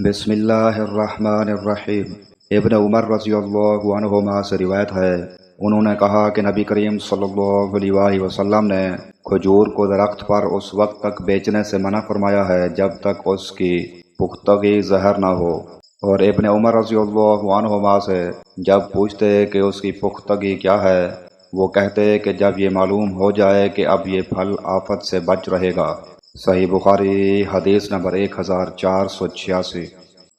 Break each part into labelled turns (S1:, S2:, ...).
S1: بسم اللہ الرحمن الرحیم۔ ابن عمر رضی اللہ عنہما سے روایت ہے، انہوں نے کہا کہ نبی کریم صلی اللہ علیہ وسلم نے کھجور کو درخت پر اس وقت تک بیچنے سے منع فرمایا ہے جب تک اس کی پختگی ظاہر نہ ہو، اور ابن عمر رضی اللہ عنہما سے جب پوچھتے کہ اس کی پختگی کیا ہے، وہ کہتے کہ جب یہ معلوم ہو جائے کہ اب یہ پھل آفت سے بچ رہے گا۔ صحیح بخاری حدیث نمبر 1486۔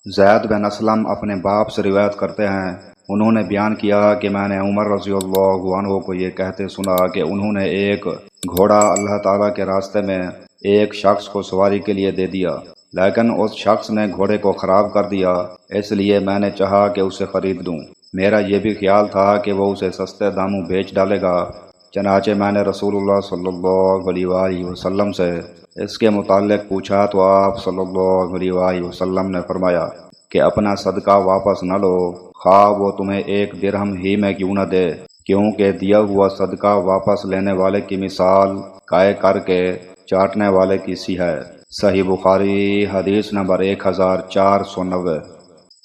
S1: زید بن اسلم اپنے باپ سے روایت کرتے ہیں، انہوں نے بیان کیا کہ میں نے عمر رضی اللہ عنہ کو یہ کہتے سنا کہ انہوں نے ایک گھوڑا اللہ تعالیٰ کے راستے میں ایک شخص کو سواری کے لیے دے دیا، لیکن اس شخص نے گھوڑے کو خراب کر دیا، اس لیے میں نے چاہا کہ اسے خرید لوں۔ میرا یہ بھی خیال تھا کہ وہ اسے سستے داموں بیچ ڈالے گا، چنانچہ میں نے رسول اللہ صلی اللہ علیہ وسلم سے اس کے متعلق پوچھا تو آپ صلی اللہ علیہ وسلم نے فرمایا کہ اپنا صدقہ واپس نہ لو، خواہ وہ تمہیں 1 درہم ہی میں کیوں نہ دے، کیونکہ دیا ہوا صدقہ واپس لینے والے کی مثال قائع کر کے چاٹنے والے کی سی ہے۔ صحیح بخاری حدیث نمبر 1490۔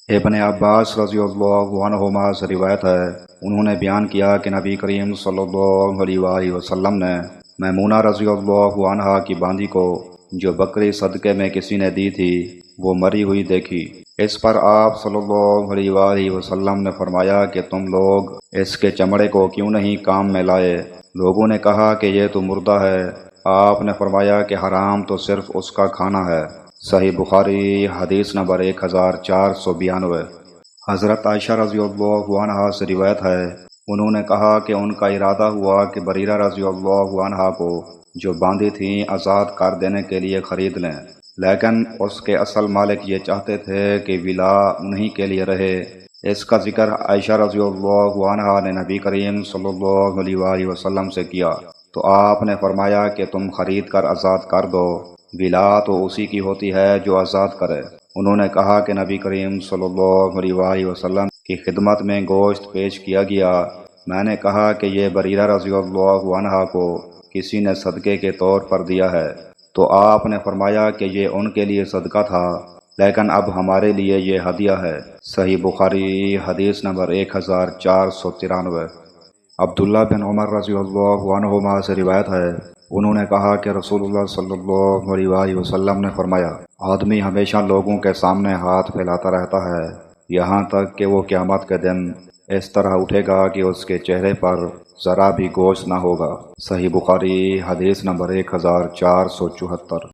S1: ابن عباس رضی اللہ عنہما سے روایت ہے، انہوں نے بیان کیا کہ نبی کریم صلی اللہ علیہ وسلم نے میمونہ رضی اللہ عنہا کی باندی کو جو بکری صدقے میں کسی نے دی تھی وہ مری ہوئی دیکھی۔ اس پر آپ صلی اللہ علیہ وسلم نے فرمایا کہ تم لوگ اس کے چمڑے کو کیوں نہیں کام میں لائے؟ لوگوں نے کہا کہ یہ تو مردہ ہے۔ آپ نے فرمایا کہ حرام تو صرف اس کا کھانا ہے۔ صحیح بخاری حدیث نمبر 1492۔ حضرت عائشہ رضی اللہ عنہا سے روایت ہے، انہوں نے کہا کہ ان کا ارادہ ہوا کہ بریرہ رضی اللہ عنہا کو جو باندھی تھیں آزاد کر دینے کے لیے خرید لیں، لیکن اس کے اصل مالک یہ چاہتے تھے کہ ولا انہی کے لیے رہے۔ اس کا ذکر عائشہ رضی اللہ عنہا نے نبی کریم صلی اللہ علیہ وسلم سے کیا تو آپ نے فرمایا کہ تم خرید کر آزاد کر دو، ولا تو اسی کی ہوتی ہے جو آزاد کرے۔ انہوں نے کہا کہ نبی کریم صلی اللہ علیہ وسلم کی خدمت میں گوشت پیش کیا گیا، میں نے کہا کہ یہ بریرہ رضی اللہ عنہا کو کسی نے صدقے کے طور پر دیا ہے، تو آپ نے فرمایا کہ یہ ان کے لیے صدقہ تھا، لیکن اب ہمارے لیے یہ ہدیہ ہے۔ صحیح بخاری حدیث نمبر 1493۔ عبداللہ بن عمر رضی اللہ عنہما سے روایت ہے، انہوں نے کہا کہ رسول اللہ صلی اللہ علیہ وسلم نے فرمایا، آدمی ہمیشہ لوگوں کے سامنے ہاتھ پھیلاتا رہتا ہے یہاں تک کہ وہ قیامت کے دن اس طرح اٹھے گا کہ اس کے چہرے پر ذرا بھی گوشت نہ ہوگا۔ صحیح بخاری حدیث نمبر 1474۔